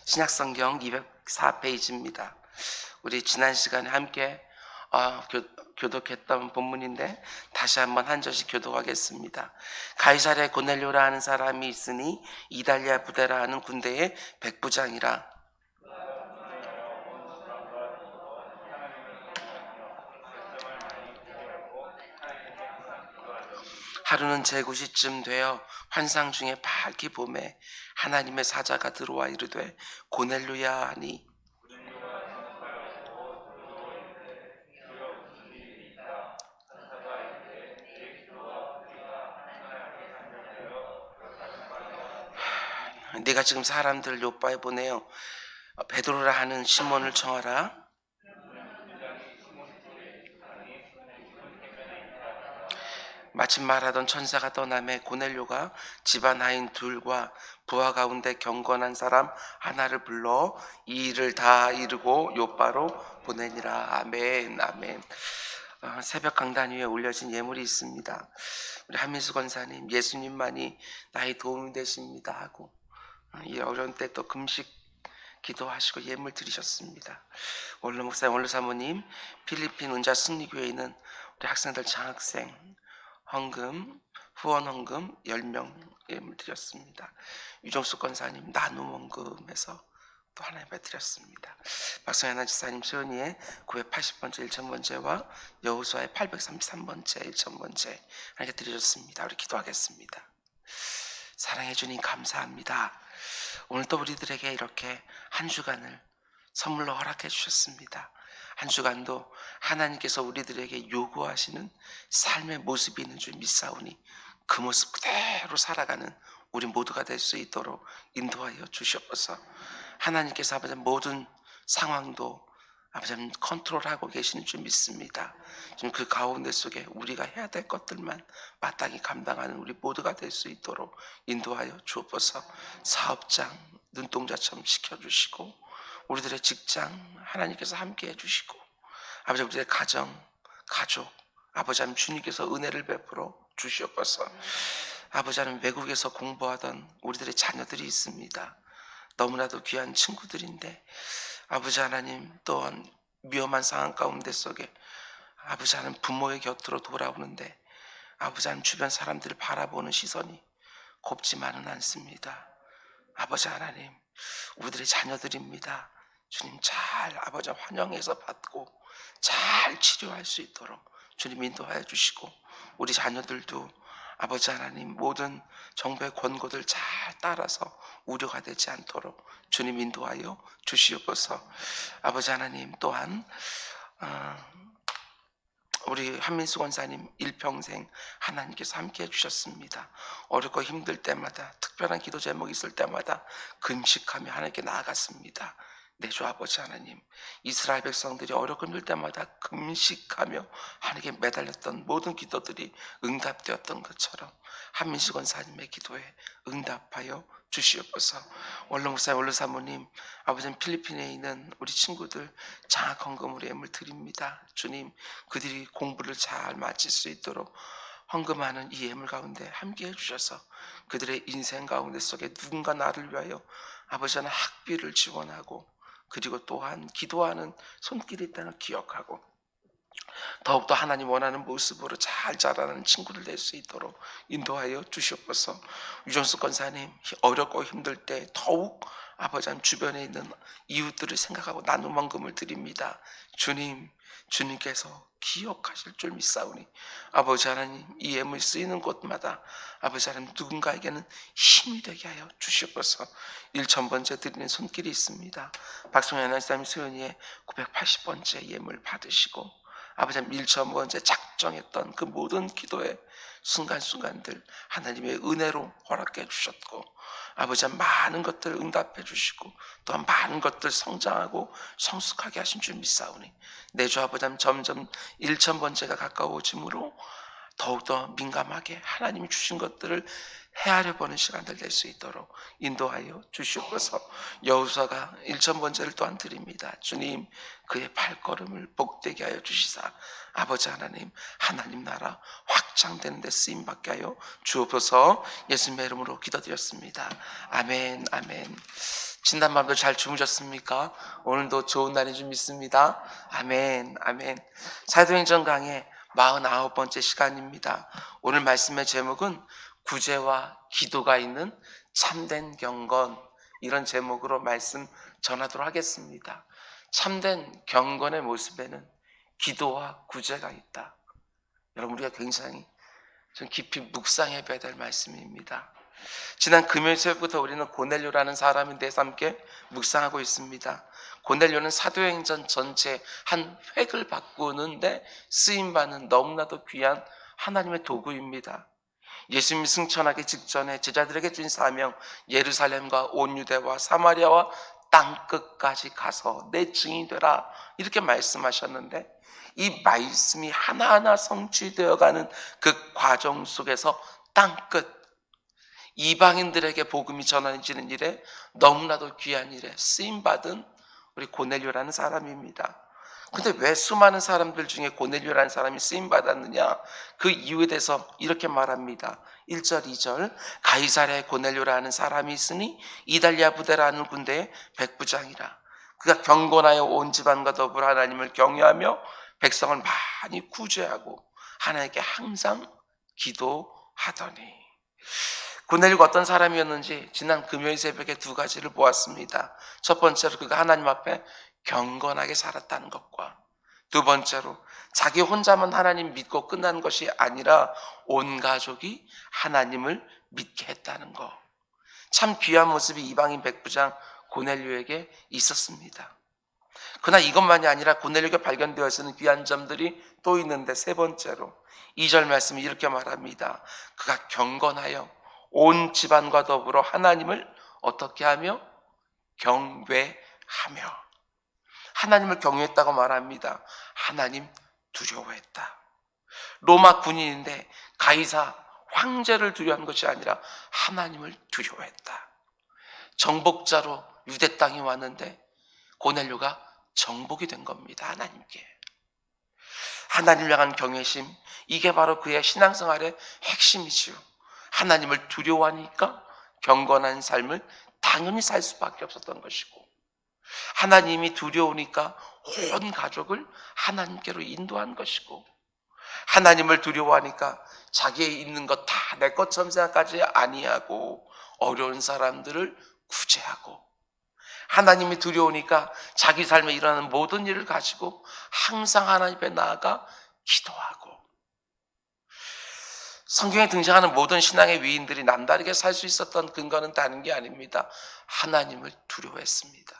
신약성경 204페이지입니다. 우리 지난 시간에 함께 교독했던 본문인데 다시 한번 한 절씩 교독하겠습니다. 가이사랴에 고넬료라 하는 사람이 있으니 이달리아 부대라 하는 군대의 백부장이라. 하루는 제9시쯤 되어 환상 중에 밝기 봄에 하나님의 사자가 들어와 이르되 고넬료야 하니, 네가 지금 사람들을 요바에 보내어 베드로라 하는 시몬을 청하라. 마침 말하던 천사가 떠나매 고넬료가 집안 하인 둘과 부하 가운데 경건한 사람 하나를 불러 이 일을 다 이루고 요바로 보내니라. 아멘. 아멘. 새벽 강단 위에 올려진 예물이 있습니다. 우리 한민수 권사님, 예수님만이 나의 도움이 되십니다 하고 이 어려운 때 또 금식 기도하시고 예물 드리셨습니다. 원로 목사님, 원로 사모님, 필리핀 은자 승리교회에 있는 우리 학생들 장학생 헌금, 후원 헌금 10명 예물 드렸습니다. 유정수 권사님 나눔 헌금에서 또 하나님께 드렸습니다. 박성현 지사님 소연이의 980번째 1000번째와 여호수아의 833번째 1000번째 하나님께 드리셨습니다. 우리 기도하겠습니다. 사랑해 주님 감사합니다. 오늘 또 우리들에게 이렇게 한 주간을 선물로 허락해 주셨습니다. 한 주간도 하나님께서 우리들에게 요구하시는 삶의 모습이 있는 줄 믿사오니 그 모습 그대로 살아가는 우리 모두가 될 수 있도록 인도하여 주시옵소서. 하나님께서 아버지 모든 상황도 아버지 컨트롤하고 계시는 줄 믿습니다. 지금 그 가운데 속에 우리가 해야 될 것들만 마땅히 감당하는 우리 모두가 될 수 있도록 인도하여 주옵소서. 사업장 눈동자처럼 지켜주시고 우리들의 직장 하나님께서 함께 해주시고 아버지 우리의 가정, 가족 아버지 하나님 주님께서 은혜를 베풀어 주시옵소서. 아버지 하나님 외국에서 공부하던 우리들의 자녀들이 있습니다. 너무나도 귀한 친구들인데 아버지 하나님 또한 위험한 상황 가운데 속에 아버지 하나님 부모의 곁으로 돌아오는데 아버지 하나님 주변 사람들을 바라보는 시선이 곱지만은 않습니다. 아버지 하나님 우리들의 자녀들입니다. 주님 잘 아버지 환영해서 받고 잘 치료할 수 있도록 주님 인도하여 주시고 우리 자녀들도 아버지 하나님 모든 정부의 권고들 잘 따라서 우려가 되지 않도록 주님 인도하여 주시옵소서. 아버지 하나님 또한 우리 한민수 권사님 일평생 하나님께서 함께 해주셨습니다. 어렵고 힘들 때마다 특별한 기도 제목이 있을 때마다 금식하며 하나님께 나아갔습니다. 내 주 아버지 하나님 이스라엘 백성들이 어렵고 힘들 때마다 금식하며 하나님께 매달렸던 모든 기도들이 응답되었던 것처럼 한민수 권사님의 기도에 응답하여 주시옵소서. 원로 목사님, 원로 사모님, 아버지는 필리핀에 있는 우리 친구들 장학 헌금으로 예물 드립니다. 주님 그들이 공부를 잘 마칠 수 있도록 헌금하는 이 예물 가운데 함께 해주셔서 그들의 인생 가운데 속에 누군가 나를 위하여 아버지 하나님 학비를 지원하고 그리고 또한 기도하는 손길이 있다는 걸 기억하고 더욱더 하나님 원하는 모습으로 잘 자라는 친구들 될 수 있도록 인도하여 주시옵소서. 유정수 권사님 어렵고 힘들 때 더욱 아버지 하나님 주변에 있는 이웃들을 생각하고 나눔 헌금을 드립니다. 주님께서 기억하실 줄 믿사오니 아버지 하나님 이 예물 쓰이는 곳마다 아버지 하나님 누군가에게는 힘이 되게 하여 주시옵소서. 1000번째 드리는 손길이 있습니다. 박성현 하나님 소연이의 980번째 예물 받으시고 아버지 하나님 1000번째 작정했던 그 모든 기도의 순간순간들 하나님의 은혜로 허락해 주셨고 아버지 하나님 많은 것들 응답해 주시고 또한 많은 것들 성장하고 성숙하게 하신 줄 믿사오니 내 주 아버지 하나님 점점 1000번째가 가까워짐으로 더욱더 민감하게 하나님이 주신 것들을 헤아려 보는 시간들 될 수 있도록 인도하여 주시옵소서. 여호수아가 1000번째를 또한 드립니다. 주님 그의 발걸음을 복되게 하여 주시사 아버지 하나님 하나님 나라 확장되는 데 쓰임받게 하여 주옵소서. 예수님의 이름으로 기도드렸습니다. 아멘. 아멘. 진단밤도 잘 주무셨습니까? 오늘도 좋은 날인 줄 믿습니다. 아멘, 아멘. 사도행전 강의 49번째 시간입니다. 오늘 말씀의 제목은 구제와 기도가 있는 참된 경건, 이런 제목으로 말씀 전하도록 하겠습니다. 참된 경건의 모습에는 기도와 구제가 있다. 여러분, 우리가 굉장히 좀 깊이 묵상해 봐야 될 말씀입니다. 지난 금요일 새벽부터 우리는 고넬료라는 사람에 대해서 함께 묵상하고 있습니다. 고넬료는 사도행전 전체 한 획을 바꾸는데 쓰임받는 너무나도 귀한 하나님의 도구입니다. 예수님이 승천하기 직전에 제자들에게 준 사명, 예루살렘과 온 유대와 사마리아와 땅끝까지 가서 내 증인이 되라, 이렇게 말씀하셨는데, 이 말씀이 하나하나 성취되어가는 그 과정 속에서 땅끝, 이방인들에게 복음이 전해지는 일에, 너무나도 귀한 일에 쓰임받은 우리 고넬료라는 사람입니다. 근데 왜 수많은 사람들 중에 고넬료라는 사람이 쓰임받았느냐? 그 이유에 대해서 이렇게 말합니다. 1절 2절 가이사랴에 고넬료라는 사람이 있으니 이달리아 부대라는 군대의 백부장이라. 그가 경건하여 온 집안과 더불어 하나님을 경외하며 백성을 많이 구제하고 하나님께 항상 기도하더니. 고넬료가 어떤 사람이었는지 지난 금요일 새벽에 두 가지를 보았습니다. 첫 번째로 그가 하나님 앞에 경건하게 살았다는 것과, 두 번째로 자기 혼자만 하나님 믿고 끝난 것이 아니라 온 가족이 하나님을 믿게 했다는 것. 참 귀한 모습이 이방인 백부장 고넬료에게 있었습니다. 그러나 이것만이 아니라 고넬료에게 발견되어 있는 귀한 점들이 또 있는데, 세 번째로 2절 말씀이 이렇게 말합니다. 그가 경건하여 온 집안과 더불어 하나님을 어떻게 하며? 경외하며. 하나님을 경외했다고 말합니다. 하나님 두려워했다. 로마 군인인데 가이사 황제를 두려워한 것이 아니라 하나님을 두려워했다. 정복자로 유대 땅에 왔는데 고넬료가 정복이 된 겁니다. 하나님께. 하나님을 향한 경외심, 이게 바로 그의 신앙생활의 핵심이지요. 하나님을 두려워하니까 경건한 삶을 당연히 살 수밖에 없었던 것이고, 하나님이 두려우니까 온 가족을 하나님께로 인도한 것이고, 하나님을 두려워하니까 자기의 있는 것 다 내 것처럼 생각하지 아니하고 어려운 사람들을 구제하고, 하나님이 두려우니까 자기 삶에 일어나는 모든 일을 가지고 항상 하나님 앞에 나아가 기도하고. 성경에 등장하는 모든 신앙의 위인들이 남다르게 살 수 있었던 근거는 다른 게 아닙니다. 하나님을 두려워했습니다.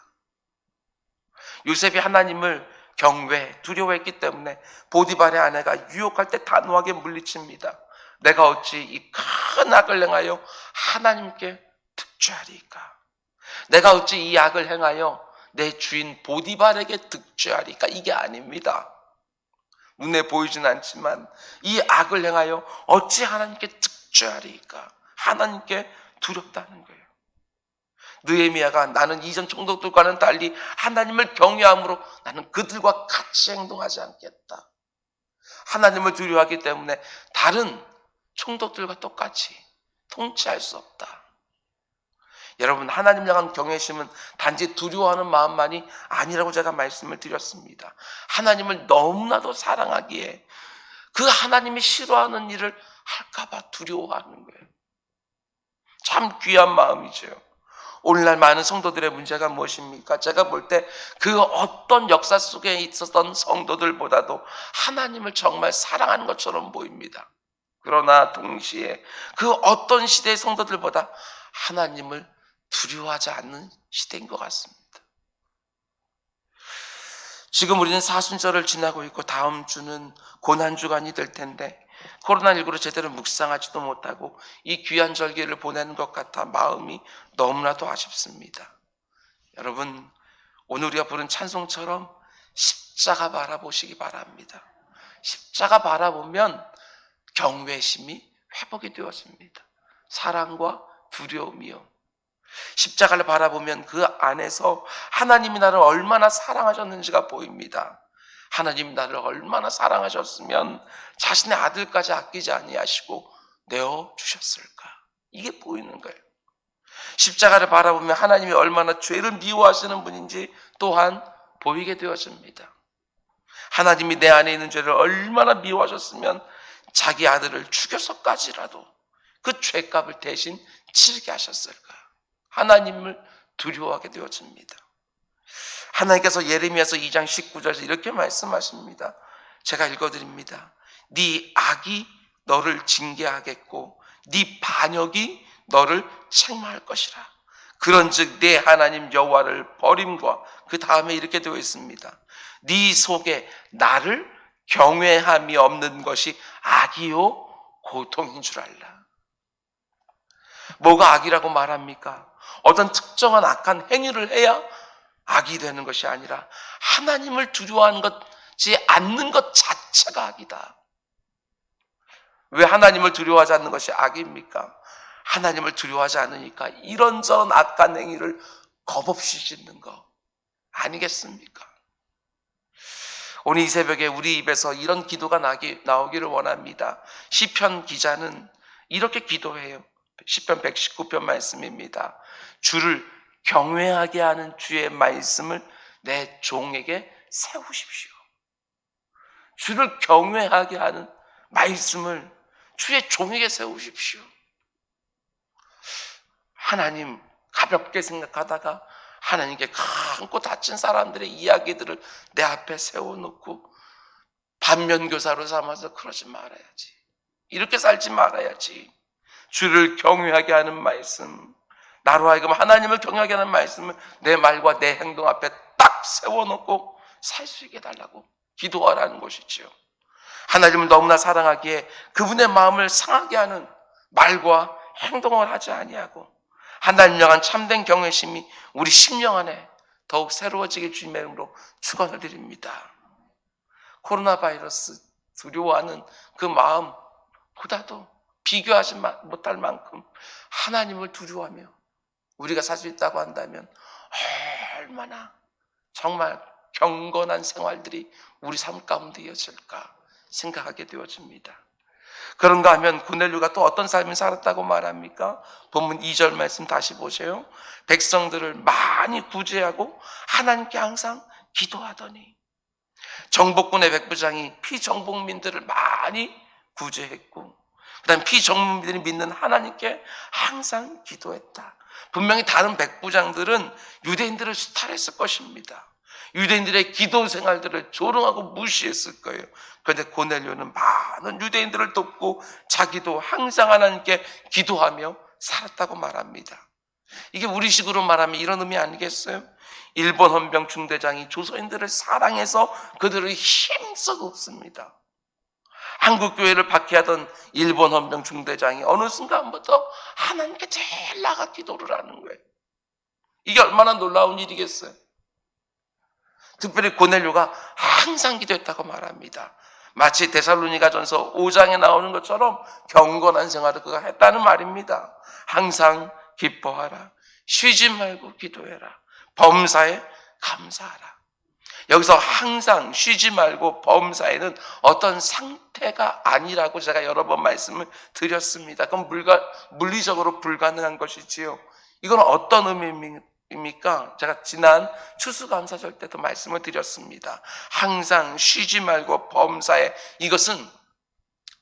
요셉이 하나님을 경외, 두려워했기 때문에 보디발의 아내가 유혹할 때 단호하게 물리칩니다. 내가 어찌 이 큰 악을 행하여 하나님께 득죄하리까? 내가 어찌 이 악을 행하여 내 주인 보디발에게 득죄하리까? 이게 아닙니다. 눈에 보이진 않지만 이 악을 행하여 어찌 하나님께 득죄하리까? 하나님께 두렵다는 거예요. 느헤미야가 나는 이전 총독들과는 달리 하나님을 경외함으로 나는 그들과 같이 행동하지 않겠다. 하나님을 두려워하기 때문에 다른 총독들과 똑같이 통치할 수 없다. 여러분, 하나님 향한 경외심은 단지 두려워하는 마음만이 아니라고 제가 말씀을 드렸습니다. 하나님을 너무나도 사랑하기에 그 하나님이 싫어하는 일을 할까봐 두려워하는 거예요. 참 귀한 마음이죠. 오늘날 많은 성도들의 문제가 무엇입니까? 제가 볼 때 그 어떤 역사 속에 있었던 성도들보다도 하나님을 정말 사랑하는 것처럼 보입니다. 그러나 동시에 그 어떤 시대의 성도들보다 하나님을 두려워하지 않는 시대인 것 같습니다. 지금 우리는 사순절을 지나고 있고 다음 주는 고난주간이 될 텐데 코로나19로 제대로 묵상하지도 못하고 이 귀한 절기를 보내는 것 같아 마음이 너무나도 아쉽습니다. 여러분, 오늘 우리가 부른 찬송처럼 십자가 바라보시기 바랍니다. 십자가 바라보면 경외심이 회복이 되었습니다. 사랑과 두려움이요. 십자가를 바라보면 그 안에서 하나님이 나를 얼마나 사랑하셨는지가 보입니다. 하나님이 나를 얼마나 사랑하셨으면 자신의 아들까지 아끼지 아니하시고 내어주셨을까? 이게 보이는 거예요. 십자가를 바라보면 하나님이 얼마나 죄를 미워하시는 분인지 또한 보이게 되어집니다. 하나님이 내 안에 있는 죄를 얼마나 미워하셨으면 자기 아들을 죽여서까지라도 그 죄값을 대신 치르게 하셨을까. 하나님을 두려워하게 되어집니다. 하나님께서 예레미야서 2장 19절에서 이렇게 말씀하십니다. 제가 읽어드립니다. 네 악이 너를 징계하겠고 네 반역이 너를 책망할 것이라. 그런즉 내 하나님 여호와를 버림과 그 다음에 이렇게 되어 있습니다. 네 속에 나를 경외함이 없는 것이 악이요 고통인 줄 알라. 뭐가 악이라고 말합니까? 어떤 특정한 악한 행위를 해야 악이 되는 것이 아니라 하나님을 두려워하는 것이 않는 것 자체가 악이다. 왜 하나님을 두려워하지 않는 것이 악입니까? 하나님을 두려워하지 않으니까 이런저런 악한 행위를 겁없이 짓는 거 아니겠습니까? 오늘 이 새벽에 우리 입에서 이런 기도가 나오기를 원합니다. 시편 기자는 이렇게 기도해요. 시편 119편 말씀입니다. 주를 경외하게 하는 주의 말씀을 내 종에게 세우십시오. 주를 경외하게 하는 말씀을 주의 종에게 세우십시오. 하나님 가볍게 생각하다가 하나님께 강고 다친 사람들의 이야기들을 내 앞에 세워놓고 반면교사로 삼아서 그러지 말아야지. 이렇게 살지 말아야지. 주를 경외하게 하는 말씀, 나로 하여금 하나님을 경외하게 하는 말씀을 내 말과 내 행동 앞에 딱 세워놓고 살 수 있게 달라고 기도하라는 것이지요. 하나님을 너무나 사랑하기에 그분의 마음을 상하게 하는 말과 행동을 하지 아니하고 하나님 향한 참된 경외심이 우리 심령 안에 더욱 새로워지길 주님의 이름으로 축원을 드립니다. 코로나 바이러스 두려워하는 그 마음보다도 비교하지 못할 만큼 하나님을 두려워하며 우리가 살 수 있다고 한다면 얼마나 정말 경건한 생활들이 우리 삶 가운데 이어질까 생각하게 되어집니다. 그런가 하면 고넬료가 또 어떤 삶을 살았다고 말합니까? 본문 2절 말씀 다시 보세요. 백성들을 많이 구제하고 하나님께 항상 기도하더니 정복군의 백부장이 피정복민들을 많이 구제했고 그다음 피정복민들이 믿는 하나님께 항상 기도했다. 분명히 다른 백부장들은 유대인들을 수탈했을 것입니다. 유대인들의 기도 생활들을 조롱하고 무시했을 거예요. 그런데 고넬료는 많은 유대인들을 돕고 자기도 항상 하나님께 기도하며 살았다고 말합니다. 이게 우리식으로 말하면 이런 의미 아니겠어요? 일본 헌병 중대장이 조선인들을 사랑해서 그들을 힘써 돕습니다. 한국 교회를 박해하던 일본 헌병 중대장이 어느 순간부터 하나님께 제일 나가 기도를 하는 거예요. 이게 얼마나 놀라운 일이겠어요? 특별히 고넬료가 항상 기도했다고 말합니다. 마치 데살로니가전서 5장에 나오는 것처럼 경건한 생활을 그가 했다는 말입니다. 항상 기뻐하라. 쉬지 말고 기도해라. 범사에 감사하라. 여기서 항상 쉬지 말고 범사에는 어떤 상태가 아니라고 제가 여러 번 말씀을 드렸습니다. 그건 물리적으로 불가능한 것이지요. 이건 어떤 의미입니까? 제가 지난 추수감사절 때도 말씀을 드렸습니다. 항상 쉬지 말고 범사에, 이것은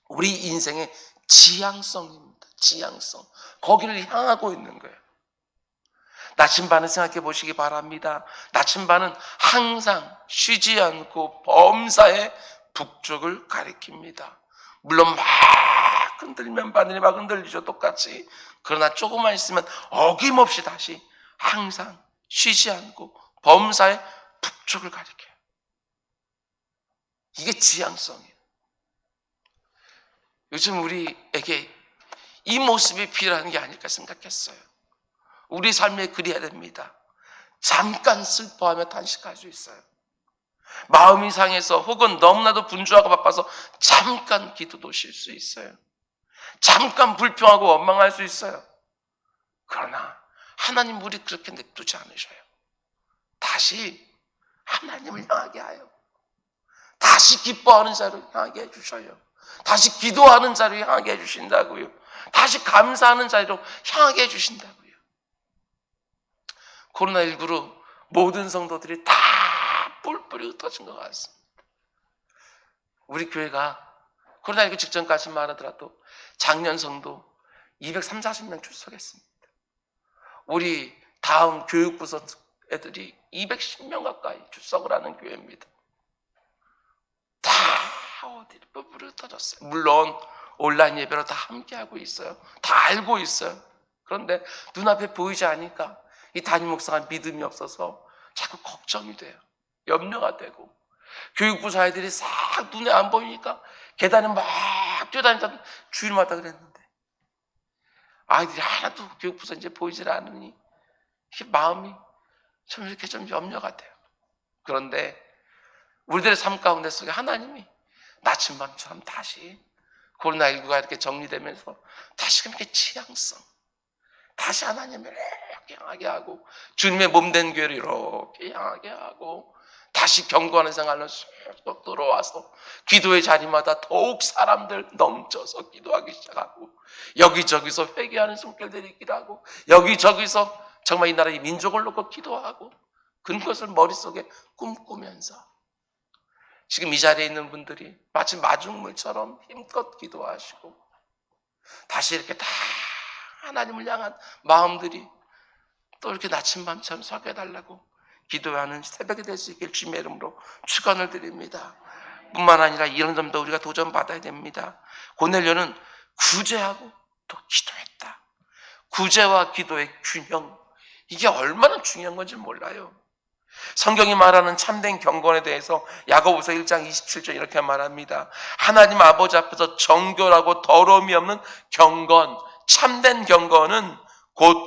우리 인생의 지향성입니다. 지향성. 거기를 향하고 있는 거예요. 나침반을 생각해 보시기 바랍니다. 나침반은 항상 쉬지 않고 범사에 북쪽을 가리킵니다. 물론 막 흔들면 바늘이 막 흔들리죠. 똑같이. 그러나 조금만 있으면 어김없이 다시 항상 쉬지 않고 범사에 북쪽을 가리켜요. 이게 지향성이에요. 요즘 우리에게 이 모습이 필요한 게 아닐까 생각했어요. 우리 삶에 그래야 됩니다. 잠깐 슬퍼하며 단식할 수 있어요. 마음이 상해서 혹은 너무나도 분주하고 바빠서 잠깐 기도도 쉴 수 있어요. 잠깐 불평하고 원망할 수 있어요. 그러나 하나님 우리 그렇게 냅두지 않으셔요. 다시 하나님을 향하게 하여 다시 기뻐하는 자를 향하게 해주셔요. 다시 기도하는 자를 향하게 해주신다고요. 다시 감사하는 자리로 향하게 해주신다고요. 코로나19로 모든 성도들이 다 뿔뿔이 흩어진 것 같습니다. 우리 교회가 코로나19 직전까지만 하더라도 작년 성도 230, 40명 출석했습니다. 우리 다음 교육부서 애들이 210명 가까이 출석을 하는 교회입니다. 다 어디 뿔뿔이 흩어졌어요. 물론 온라인 예배로 다 함께하고 있어요. 다 알고 있어요. 그런데 눈앞에 보이지 않으니까 이 담임 목사가 믿음이 없어서 자꾸 걱정이 돼요. 염려가 되고 교육부사 아이들이 싹 눈에 안 보이니까 계단에 막 뛰어다니다 주일마다 그랬는데 아이들이 하나도 교육부사 이제 보이질 않으니 마음이 좀 이렇게 좀 염려가 돼요. 그런데 우리들의 삶 가운데 속에 하나님이 나침반처럼 다시 코로나19가 이렇게 정리되면서 다시금 이렇게 지향성, 다시 하나님을 이렇게 향하게 하고 주님의 몸된 교회를 이렇게 향하게 하고 다시 경고하는 생활로 쑥 들어와서 기도의 자리마다 더욱 사람들 넘쳐서 기도하기 시작하고 여기저기서 회개하는 손길들이 있기도 하고 여기저기서 정말 이 나라의 민족을 놓고 기도하고 그것을 머릿속에 꿈꾸면서 지금 이 자리에 있는 분들이 마치 마중물처럼 힘껏 기도하시고 다시 이렇게 다 하나님을 향한 마음들이 또 이렇게 나침반처럼 서게 해달라고 기도하는 새벽이 될 수 있길 주님의 이름으로 축원을 드립니다. 뿐만 아니라 이런 점도 우리가 도전받아야 됩니다. 고넬료는 구제하고 또 기도했다. 구제와 기도의 균형, 이게 얼마나 중요한 건지 몰라요. 성경이 말하는 참된 경건에 대해서 야고보서 1장 27절 이렇게 말합니다. 하나님 아버지 앞에서 정결하고 더러움이 없는 경건, 참된 경건은 곧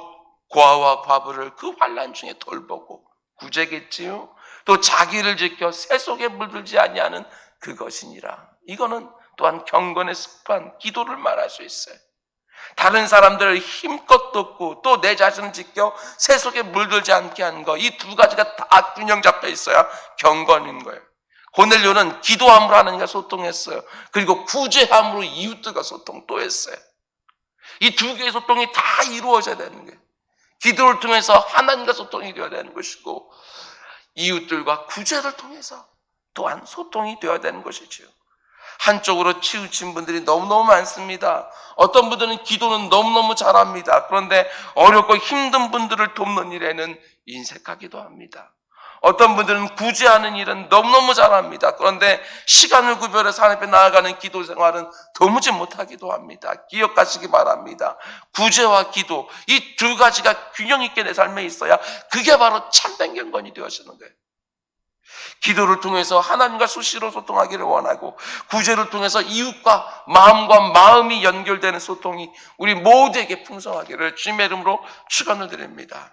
고아와 과부를 그 환난 중에 돌보고 구제겠지요. 또 자기를 지켜 새 속에 물들지 아니하는 그것이니라. 이거는 또한 경건의 습관, 기도를 말할 수 있어요. 다른 사람들을 힘껏 돕고 또 내 자신을 지켜 새 속에 물들지 않게 하는 거, 이 두 가지가 다 균형 잡혀 있어야 경건인 거예요. 고넬료는 기도함으로 하나님과 소통했어요. 그리고 구제함으로 이웃들과 소통 또 했어요. 이 두 개의 소통이 다 이루어져야 되는 거예요. 기도를 통해서 하나님과 소통이 되어야 되는 것이고 이웃들과 구제를 통해서 또한 소통이 되어야 되는 것이지요. 한쪽으로 치우친 분들이 너무너무 많습니다. 어떤 분들은 기도는 너무너무 잘합니다. 그런데 어렵고 힘든 분들을 돕는 일에는 인색하기도 합니다. 어떤 분들은 구제하는 일은 너무너무 잘합니다. 그런데 시간을 구별해서 하나님 앞에 나아가는 기도 생활은 도무지 못하기도 합니다. 기억하시기 바랍니다. 구제와 기도, 이 두 가지가 균형 있게 내 삶에 있어야 그게 바로 참된 경건이 되어지는 거예요. 기도를 통해서 하나님과 수시로 소통하기를 원하고 구제를 통해서 이웃과 마음과 마음이 연결되는 소통이 우리 모두에게 풍성하기를 주님의 이름으로 축원을 드립니다.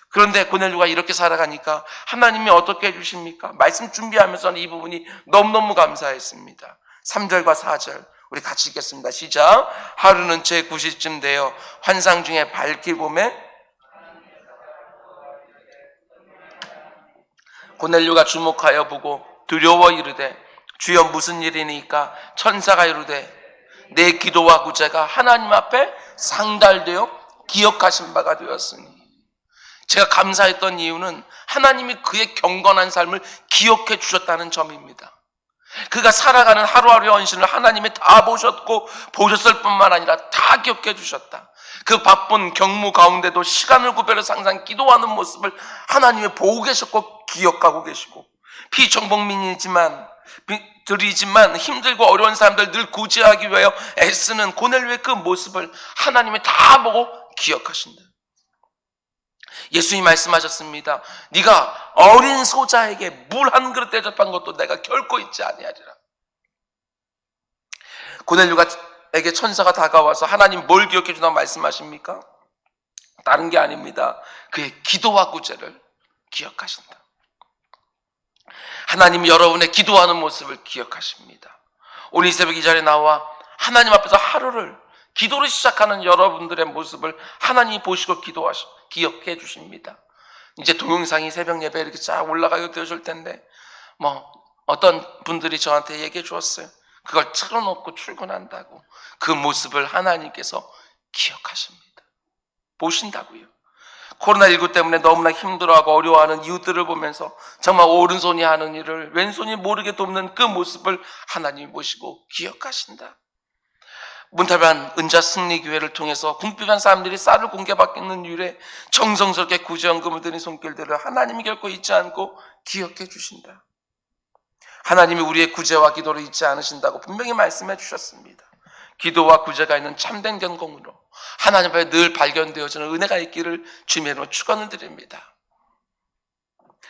그런데 고넬료가 이렇게 살아가니까 하나님이 어떻게 해주십니까? 말씀 준비하면서는 이 부분이 너무너무 감사했습니다. 3절과 4절 우리 같이 읽겠습니다. 시작. 하루는 제 9시쯤 되어 환상 중에 밝게 보매 고넬료가 주목하여 보고 두려워 이르되 주여 무슨 일이니까? 천사가 이르되 내 기도와 구제가 하나님 앞에 상달되어 기억하신 바가 되었으니. 제가 감사했던 이유는 하나님이 그의 경건한 삶을 기억해 주셨다는 점입니다. 그가 살아가는 하루하루의 헌신을 하나님이 다 보셨을 뿐만 아니라 다 기억해 주셨다. 그 바쁜 경무 가운데도 시간을 구별해서 항상 기도하는 모습을 하나님이 보고 계셨고 기억하고 계시고 피정복민이지만 힘들고 어려운 사람들 늘 구제하기 위하여 애쓰는 고넬료의 그 모습을 하나님이 다 보고 기억하신다. 예수님이 말씀하셨습니다. 네가 어린 소자에게 물 한 그릇 대접한 것도 내가 결코 잊지 아니하리라. 고넬료에게 천사가 다가와서 하나님 뭘 기억해 주나 말씀하십니까? 다른 게 아닙니다. 그의 기도와 구제를 기억하신다. 하나님이 여러분의 기도하는 모습을 기억하십니다. 오늘 이 새벽 이 자리에 나와 하나님 앞에서 하루를 기도를 시작하는 여러분들의 모습을 하나님이 보시고 기억해 주십니다. 이제 동영상이 새벽 예배 이렇게 쫙 올라가게 되어줄 텐데 어떤 분들이 저한테 얘기해 주었어요. 그걸 틀어놓고 출근한다고. 그 모습을 하나님께서 기억하십니다. 보신다고요. 코로나19 때문에 너무나 힘들어하고 어려워하는 이웃들을 보면서 정말 오른손이 하는 일을 왼손이 모르게 돕는 그 모습을 하나님이 보시고 기억하신다. 문탈반 은자승리교회를 통해서 궁핍한 사람들이 쌀을 공개받는 이유에 정성스럽게 구제연금을 드린 손길들을 하나님이 결코 잊지 않고 기억해 주신다. 하나님이 우리의 구제와 기도를 잊지 않으신다고 분명히 말씀해 주셨습니다. 기도와 구제가 있는 참된 경공으로 하나님 앞에 늘 발견되어지는 은혜가 있기를 주님의 이름으로 축원을 드립니다.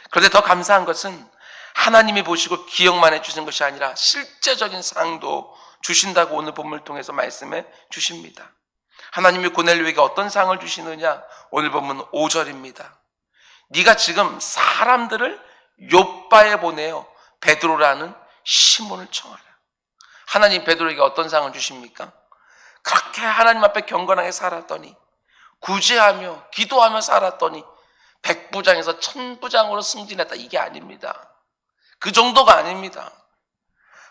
그런데 더 감사한 것은 하나님이 보시고 기억만 해주신 것이 아니라 실제적인 상도 주신다고 오늘 본문을 통해서 말씀해 주십니다. 하나님이 고넬료에게 어떤 상을 주시느냐? 오늘 본문 5절입니다. 네가 지금 사람들을 욥바에 보내어 베드로라는 시몬을 청하라. 하나님 베드로에게 어떤 상을 주십니까? 그렇게 하나님 앞에 경건하게 살았더니, 구제하며 기도하며 살았더니 백부장에서 천부장으로 승진했다. 이게 아닙니다. 그 정도가 아닙니다.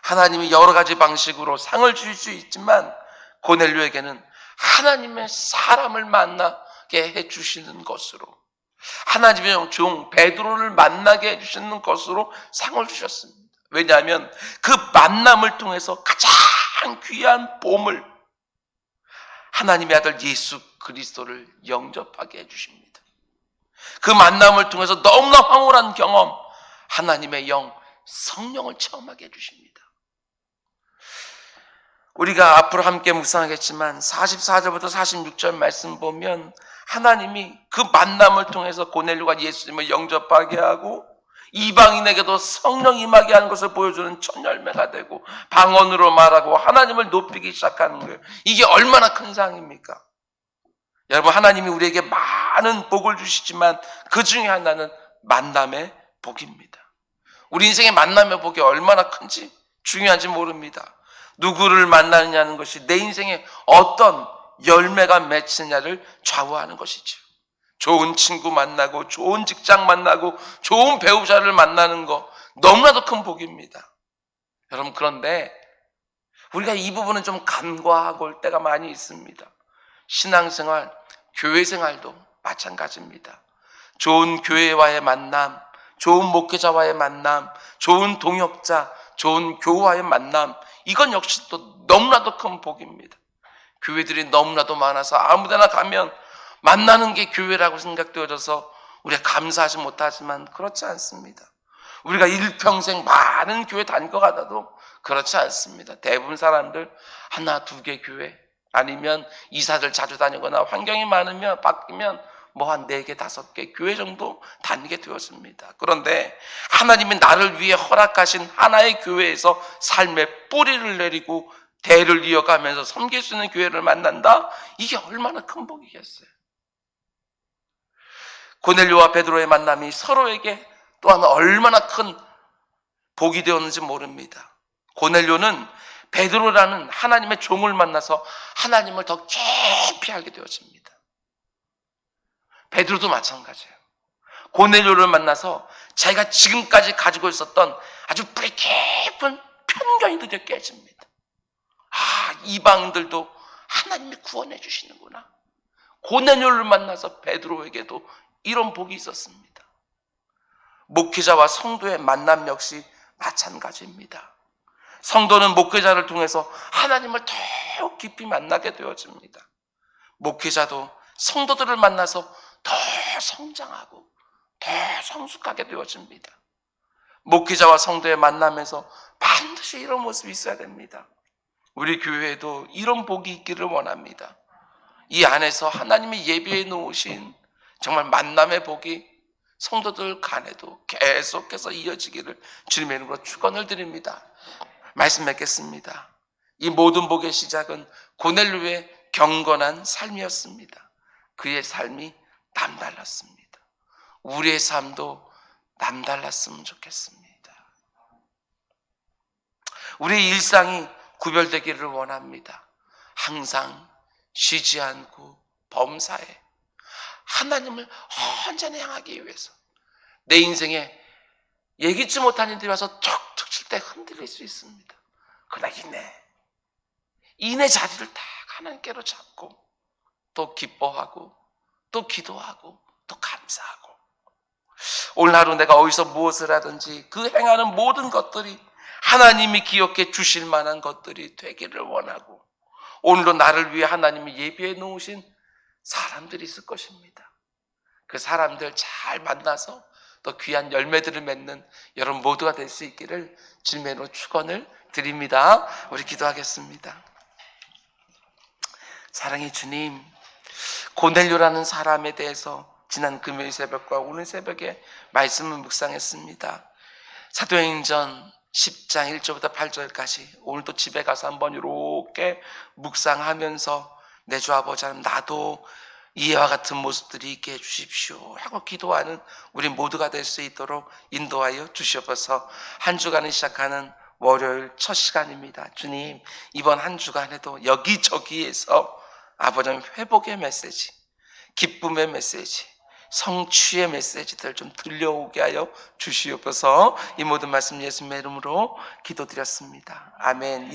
하나님이 여러 가지 방식으로 상을 주실 수 있지만 고넬료에게는 하나님의 사람을 만나게 해주시는 것으로, 하나님의 종 베드로를 만나게 해주시는 것으로 상을 주셨습니다. 왜냐하면 그 만남을 통해서 가장 귀한 보물, 하나님의 아들 예수 그리스도를 영접하게 해주십니다. 그 만남을 통해서 너무나 황홀한 경험, 하나님의 영, 성령을 체험하게 해주십니다. 우리가 앞으로 함께 묵상하겠지만 44절부터 46절 말씀 보면 하나님이 그 만남을 통해서 고넬료가 예수님을 영접하게 하고 이방인에게도 성령 임하게 하는 것을 보여주는 첫 열매가 되고 방언으로 말하고 하나님을 높이기 시작하는 거예요. 이게 얼마나 큰 상입니까? 여러분, 하나님이 우리에게 많은 복을 주시지만 그 중에 하나는 만남의 복입니다. 우리 인생의 만남의 복이 얼마나 큰지 중요한지 모릅니다. 누구를 만나느냐는 것이 내 인생에 어떤 열매가 맺히느냐를 좌우하는 것이죠. 좋은 친구 만나고 좋은 직장 만나고 좋은 배우자를 만나는 거 너무나도 큰 복입니다. 여러분, 그런데 우리가 이 부분은 좀 간과하고 올 때가 많이 있습니다. 신앙생활, 교회생활도 마찬가지입니다. 좋은 교회와의 만남, 좋은 목회자와의 만남, 좋은 동역자, 좋은 교우와의 만남, 이건 역시 또 너무나도 큰 복입니다. 교회들이 너무나도 많아서 아무데나 가면 만나는 게 교회라고 생각되어져서 우리가 감사하지 못하지만 그렇지 않습니다. 우리가 일평생 많은 교회 다니고 가다도 그렇지 않습니다. 대부분 사람들 하나, 두 개 교회, 아니면 이사들 자주 다니거나 환경이 많으면 바뀌면 뭐 한 4개, 5개 교회 정도 다니게 되었습니다. 그런데 하나님이 나를 위해 허락하신 하나의 교회에서 삶의 뿌리를 내리고 대를 이어가면서 섬길 수 있는 교회를 만난다? 이게 얼마나 큰 복이겠어요. 고넬료와 베드로의 만남이 서로에게 또한 얼마나 큰 복이 되었는지 모릅니다. 고넬료는 베드로라는 하나님의 종을 만나서 하나님을 더 깊이 알게 되어집니다. 베드로도 마찬가지예요. 고넬료를 만나서 자기가 지금까지 가지고 있었던 아주 뿌리 깊은 편견이 드디어 깨집니다. 이방인들도 하나님이 구원해 주시는구나. 고넬료를 만나서 베드로에게도 이런 복이 있었습니다. 목회자와 성도의 만남 역시 마찬가지입니다. 성도는 목회자를 통해서 하나님을 더 깊이 만나게 되어집니다. 목회자도 성도들을 만나서 더 성장하고 더 성숙하게 되어집니다. 목회자와 성도의 만남에서 반드시 이런 모습이 있어야 됩니다. 우리 교회에도 이런 복이 있기를 원합니다. 이 안에서 하나님이 예비해 놓으신 정말 만남의 복이 성도들 간에도 계속해서 이어지기를 주님의 이름으로 축원을 드립니다. 말씀 맺겠습니다. 이 모든 복의 시작은 고넬료의 경건한 삶이었습니다. 그의 삶이 남달랐습니다. 우리의 삶도 남달랐으면 좋겠습니다. 우리의 일상이 구별되기를 원합니다. 항상 쉬지 않고 범사에 하나님을 언제나 향하기 위해서 내 인생에 예기치 못한 일들이 와서 툭툭 칠 때 흔들릴 수 있습니다. 그러나 이내 자리를 딱 하나님께로 잡고 또 기뻐하고 또 기도하고 또 감사하고, 오늘 하루 내가 어디서 무엇을 하든지 그 행하는 모든 것들이 하나님이 기억해 주실 만한 것들이 되기를 원하고, 오늘도 나를 위해 하나님이 예비해 놓으신 사람들이 있을 것입니다. 그 사람들 잘 만나서 또 귀한 열매들을 맺는 여러분 모두가 될 수 있기를 주님으로 축원을 드립니다. 우리 기도하겠습니다. 사랑의 주님, 고넬료라는 사람에 대해서 지난 금요일 새벽과 오늘 새벽에 말씀을 묵상했습니다. 사도행전 10장 1절부터 8절까지 오늘도 집에 가서 한번 이렇게 묵상하면서 내 주 아버지 하나님, 나도 이와 같은 모습들이 있게 해주십시오 하고 기도하는 우리 모두가 될 수 있도록 인도하여 주시옵소서. 한 주간을 시작하는 월요일 첫 시간입니다. 주님, 이번 한 주간에도 여기저기에서 아버지 회복의 메시지, 기쁨의 메시지, 성취의 메시지들 좀 들려오게 하여 주시옵소서. 이 모든 말씀 예수님의 이름으로 기도드렸습니다. 아멘.